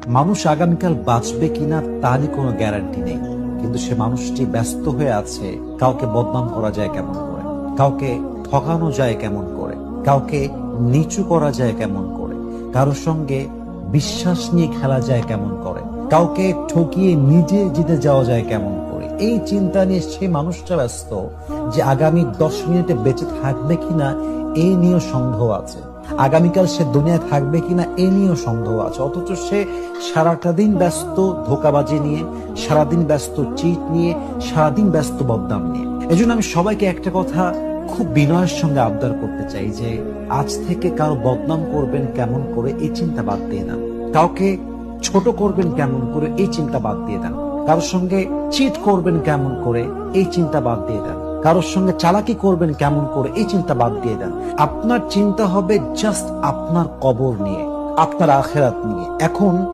মানুষ আগামীকাল বাঁচবে কিনা তারই কোনো গ্যারান্টি নেই, কিন্তু সে মানুষটি ব্যস্ত হয়ে আছে কাউকে বদনাম করা যায় কেমন করে, কাউকে ঠকানো যায় কেমন করে, কাউকে নিচু করা যায় কেমন করে, কারোর সঙ্গে বিশ্বাস নিয়ে খেলা যায় কেমন করে, কাউকে ঠকিয়ে নিজে জিতে যাওয়া যায় কেমন করে। এই চিন্তা নিয়ে সে মানুষটা ব্যস্ত যে আগামী 10 মিনিটে বেঁচে থাকবে কিনা এই নিয়েও সন্দেহ আছে, আগামীকাল সে দুনিয়ায় থাকবে কিনা এ নিয়েও সন্দেহ আছে। অথচ সে সারাটা দিন ব্যস্ত ধোঁকাবাজি নিয়ে, সারাদিন ব্যস্ত চিট নিয়ে, সারাদিন ব্যস্ত বদনাম নিয়ে। এজন্য আমি সবাইকে একটা কথা খুব বিনয়ের সঙ্গে আবদার করতে চাই যে আজ থেকে কারো বদনাম করবেন কেমন করে এই চিন্তা বাদ দিয়ে দেন, কাউকে ছোট করবেন কেমন করে এই চিন্তা বাদ দিয়ে দেন, কারোর সঙ্গে চিট করবেন কেমন করে এই চিন্তা বাদ দিয়ে দেন, কারোর সঙ্গে চালাকি করবেন কেমন করে এই চিন্তা বাদ দিয়ে দেন। আপনার চিন্তা হবে জাস্ট আপনার কবর নিয়ে, আপনার আখেরাত নিয়ে। এখন